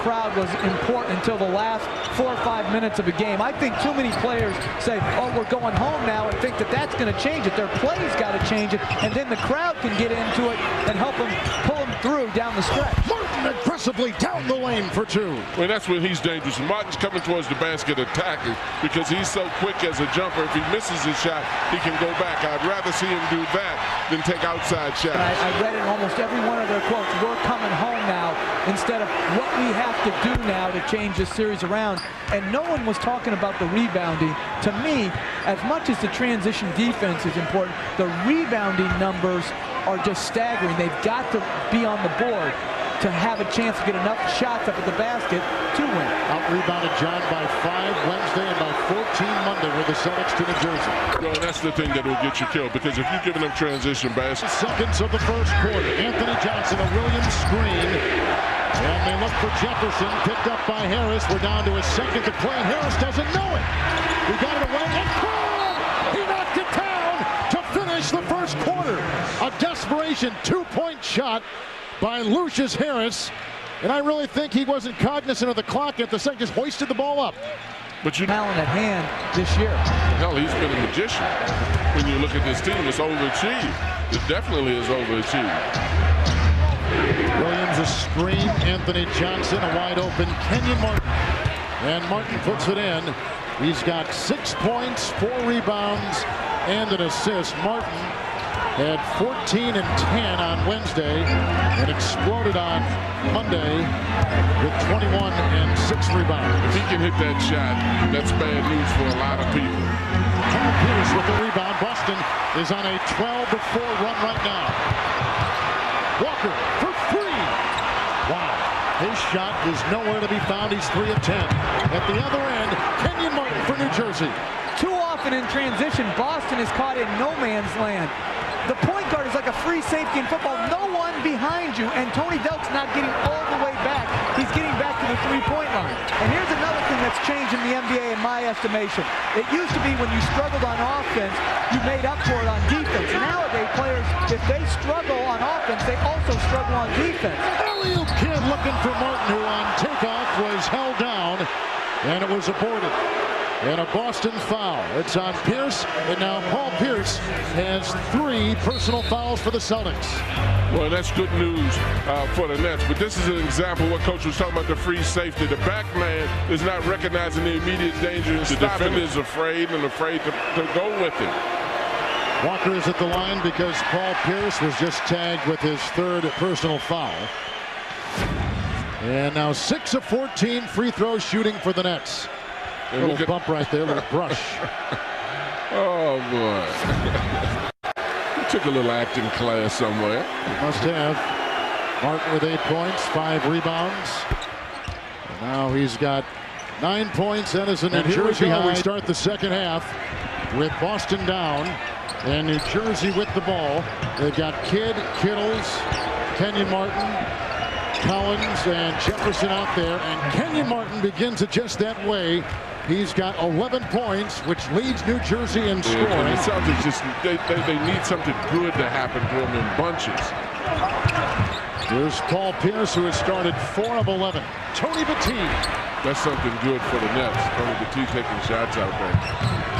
crowd was important until the last 4 or 5 minutes of a game. I think too many players say, oh, we're going home now, and think that that's going to change it. Their play's got to change it, and then the crowd can get into it and help them pull them through down the stretch. Martin aggressively down the lane for 2. Well, that's when he's dangerous. Martin's coming towards the basket attacking because he's so quick as a jumper. If he misses his shot, he can go back. I'd rather see him do that than take outside shots. I read in almost every one of their quotes, we're coming home now, instead of what we have to do now to change this series around. And no one was talking about the rebounding. To me, as much as the transition defense is important, the rebounding numbers are just staggering. They've got to be on the board to have a chance to get enough shots up at the basket to win. Out-rebounded John by 5 Wednesday and by 14 Monday with the Celtics to New Jersey. Well, that's the thing that will get you killed, because if you're giving them transition baskets. Seconds of the first quarter. Anthony Johnson, a Williams screen. And they look for Jefferson, picked up by Harris. We're down to a second to play, and Harris doesn't know it. He got it away, and boom! He knocked it down to finish the first quarter. A desperation 2-point shot by Lucius Harris, and I really think he wasn't cognizant of the clock at the second, just hoisted the ball up. But you talent at hand this year. Hell, he's been a magician. When you look at this team, it's overachieved. It definitely is overachieved. Williams a screen, Anthony Johnson a wide open Kenyon Martin, and Martin puts it in. He's got 6 points, 4 rebounds, and an assist. Martin had 14 and 10 on Wednesday and exploded on Monday with 21 and 6 rebounds. If he can hit that shot, that's bad news for a lot of people. Paul Pierce with the rebound. Boston is on a 12-4 run right now. Walker for 3. Wow. His shot is nowhere to be found. He's 3 of 10. At the other end, Kenyon Martin for New Jersey. Too often in transition, Boston is caught in no man's land. The point guard is like a free safety in football. No one behind you, and Tony Delk's not getting all the way back. He's getting back to the three-point line. And here's another thing that's changed in the NBA in my estimation. It used to be when you struggled on offense, you made up for it on defense. Nowadays, players, if they struggle on offense, they also struggle on defense. Alley-oop kid looking for Martin, who on takeoff was held down, and it was aborted. And a Boston foul. It's on Pierce, and now Paul Pierce has 3 personal fouls for the Celtics. Well, that's good news for the Nets, but this is an example of what Coach was talking about, the free safety. The back man is not recognizing the immediate danger. The defender is afraid to go with it. Walker is at the line because Paul Pierce was just tagged with his 3rd personal foul. And now 6 of 14 free throw shooting for the Nets. A little bump right there, a little brush. Oh, boy. He took a little acting class somewhere. Must have. Martin with 8 points, 5 rebounds. And now he's got 9 points. That is a New Jersey high. We start the second half with Boston down and New Jersey with the ball. They've got Kidd, Kittles, Kenyon Martin, Collins, and Jefferson out there. And Kenyon Martin begins it just that way. He's got 11 points, which leads New Jersey in scoring. Yeah, the Celtics just they need something good to happen to them in bunches. Here's Paul Pierce, who has started 4 of 11. Tony Battie. That's something good for the Nets. Tony Battie taking shots out there.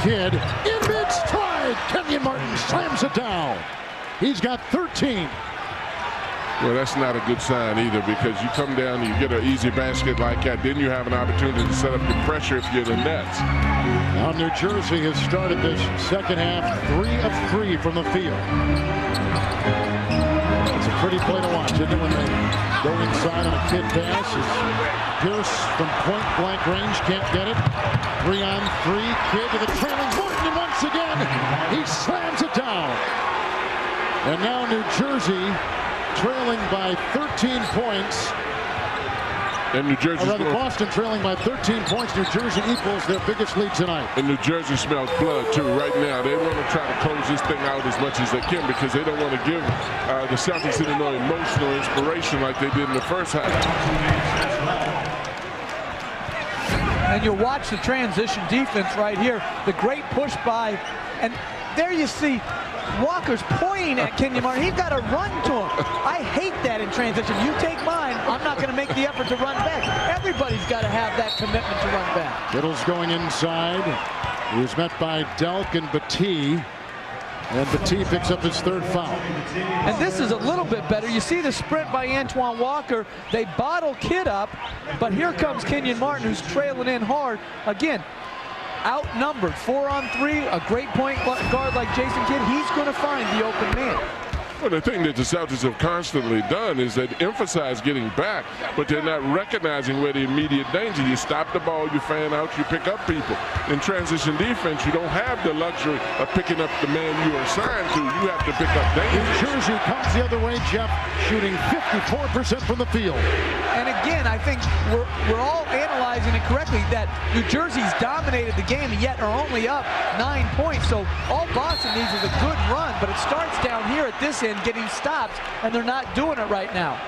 Kidd in mid-stride. Kenyon Martin slams it down. He's got 13. Well, that's not a good sign either, because you come down, you get an easy basket like that, then you have an opportunity to set up the pressure if you're the Nets. Now New Jersey has started this second half 3 of 3 from the field. It's a pretty play to watch, isn't it, when they go inside on a Kidd pass. Pierce from point-blank range can't get it. 3-on-3, Kidd to the trailing Martin, and once again, he slams it down. And now New Jersey trailing by 13 points. And New Jersey, Boston trailing by 13 points. New Jersey equals their biggest lead tonight. And New Jersey smells blood too right now. They want to try to close this thing out as much as they can, because they don't want to give the Celtics any more emotional inspiration like they did in the first half. And you'll watch the transition defense right here. The great push by, and there you see Walker's pointing at Kenyon Martin. He's got to run to him. I hate that in transition. You take mine, I'm not going to make the effort to run back. Everybody's got to have that commitment to run back. Kittle's going inside. He was met by Delk and Battie. And Battie picks up his third foul. And this is a little bit better. You see the sprint by Antoine Walker. They bottle Kidd up, but here comes Kenyon Martin, who's trailing in hard. Again, outnumbered, 4-on-3, a great point guard like Jason Kidd, he's going to find the open man. Well, the thing that the Celtics have constantly done is they emphasize getting back, but they're not recognizing where the immediate danger. You stop the ball, you fan out, you pick up people. In transition defense, you don't have the luxury of picking up the man you're assigned to. You have to pick up danger. New Jersey comes the other way, Jeff, shooting 54% from the field. And again, I think we're all analyzing it correctly that New Jersey's dominated the game and yet are only up 9 points. So all Boston needs is a good run, but it starts down here at this end, getting stops, and they're not doing it right now.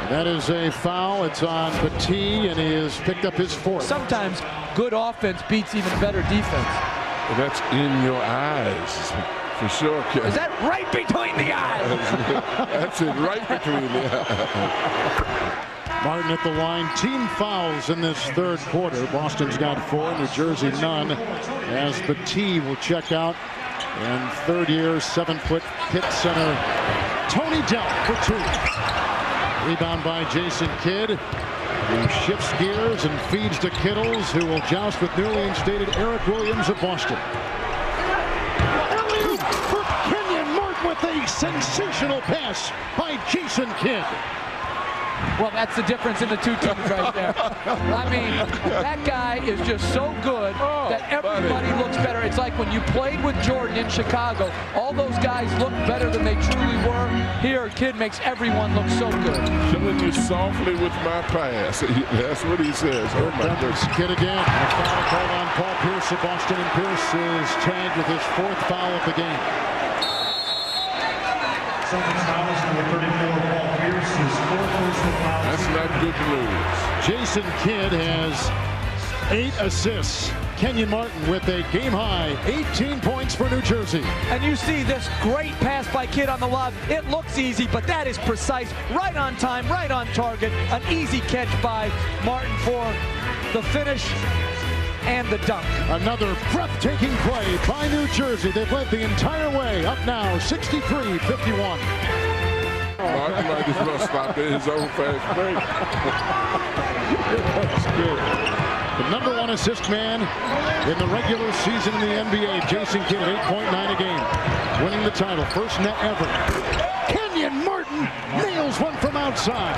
That is a foul. It's on Battie, and he has picked up his fourth. Sometimes good offense beats even better defense. And that's in your eyes, for sure, Kevin. Is that right between the eyes? That's it, right between the eyes. Martin at the line. Team fouls in this third quarter. Boston's got 4, New Jersey none, as Battie will check out. And third-year, 7-foot Pitt center Tony Delk for 2. Rebound by Jason Kidd, who shifts gears and feeds to Kittles, who will joust with newly instated Eric Williams of Boston. Alley-oop for Kenyon Martin with a sensational pass by Jason Kidd. Well, that's the difference in the two teams right there. I mean, that guy is just so good that everybody looks better. It's like when you played with Jordan in Chicago, all those guys look better than they truly were. Here, Kidd makes everyone look so good. Killing you softly with my pass. That's what he says. Oh, my goodness. Kidd again. A foul called on Paul Pierce of Boston, and Pierce is tagged with his 4th foul of the game. Celtics fouls number 34, Paul Pierce, his 4th personal foul. That's not good news. Jason Kidd has 8 assists. Kenyon Martin with a game-high 18 points for New Jersey. And you see this great pass by Kidd on the lob. It looks easy, but that is precise, right on time, right on target. An easy catch by Martin for the finish and the dunk. Another breathtaking play by New Jersey. They've led the entire way. Up now, 63-51. Martin might as well stop at his own fast break. That's good. The #1 assist man in the regular season in the NBA, Jason Kidd, 8.9 a game, winning the title, first net ever. Kenyon Martin nails one from outside.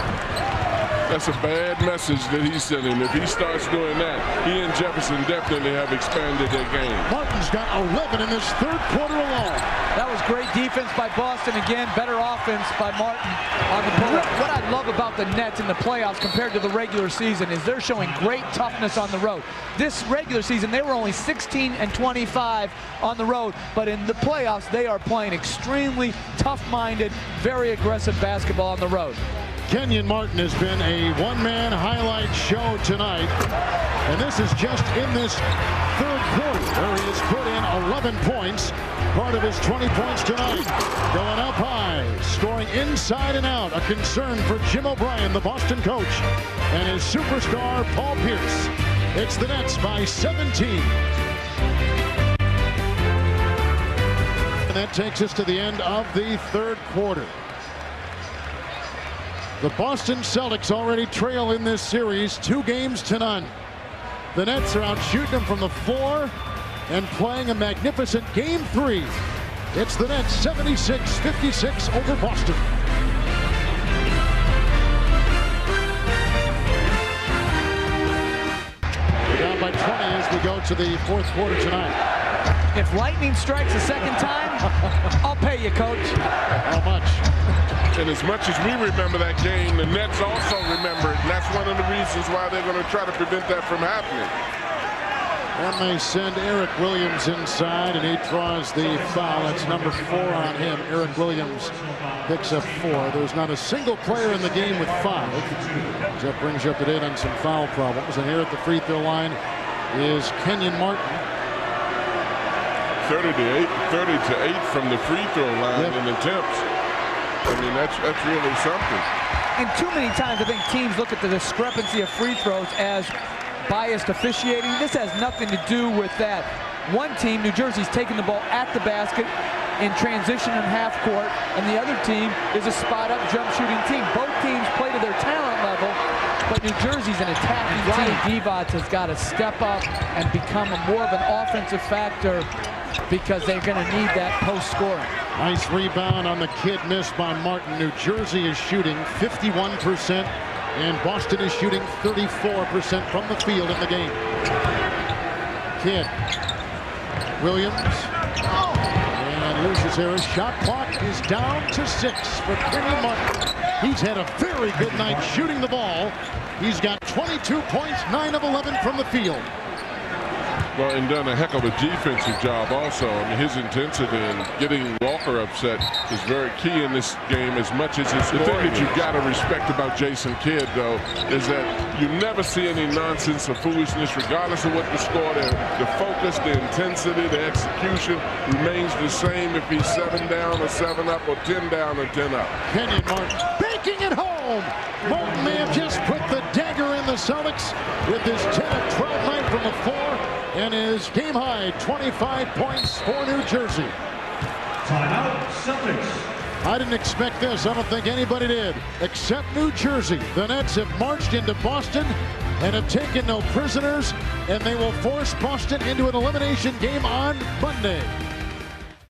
That's a bad message that he's sending. If he starts doing that, he and Jefferson definitely have expanded their game. Martin's got 11 in this third quarter alone. That was great defense by Boston. Again, better offense by Martin on the pull-up. What I love about the Nets in the playoffs compared to the regular season is they're showing great toughness on the road. This regular season, they were only 16-25 on the road, but in the playoffs, they are playing extremely tough-minded, very aggressive basketball on the road. Kenyon Martin has been a one-man highlight show tonight, and this is just in this third quarter where he has put in 11 points, part of his 20 points tonight. Going up high, scoring inside and out, a concern for Jim O'Brien, the Boston coach, and his superstar, Paul Pierce. It's the Nets by 17. And that takes us to the end of the third quarter. The Boston Celtics already trail in this series 2-0. The Nets are out shooting them from the floor and playing a magnificent Game 3. It's the Nets 76-56 over Boston. We're down by 20 as we go to the fourth quarter tonight. If lightning strikes a second time, I'll pay you, Coach. How much? And as much as we remember that game, the Nets also remember it. And that's one of the reasons why they're going to try to prevent that from happening. And they send Eric Williams inside, and he draws the foul. That's number 4 on him. Eric Williams picks up 4. There's not a single player in the game with 5. That brings you up to date on some foul problems. And here at the free throw line is Kenyon Martin. 30 to 8 from the free throw line in attempts. I mean, that's really something. And too many times I think teams look at the discrepancy of free throws as biased officiating. This has nothing to do with that. One team, New Jersey's taking the ball at the basket in transition and half court, and the other team is a spot-up jump shooting team. Both teams play to their talent level, but New Jersey's an attacking team. Divac has got to step up and become more of an offensive factor because they're going to need that post scoring. Nice rebound on the kid missed by Martin. New Jersey is shooting 51%, and Boston is shooting 34% from the field in the game. Kidd. Williams. And Lucius Harris. Shot clock is down to 6 for Kenyon Martin. He's had a very good night shooting the ball. He's got 22 points, 9 of 11 from the field. Well, and done a heck of a defensive job also. I mean, his intensity and getting Walker upset is very key in this game as much as his scoring. The thing that you've got to respect about Jason Kidd, though, is that you never see any nonsense or foolishness, regardless of what the score. The focus, the intensity, the execution remains the same if he's 7 down or 7 up or 10 down or 10 up. Kenyon Martin banking it home. Martin may have just put the dagger in the Celtics with his 10 of 12 night from the floor. And his game-high 25 points for New Jersey. Timeout, Celtics. I didn't expect this. I don't think anybody did, except New Jersey. The Nets have marched into Boston and have taken no prisoners, and they will force Boston into an elimination game on Monday.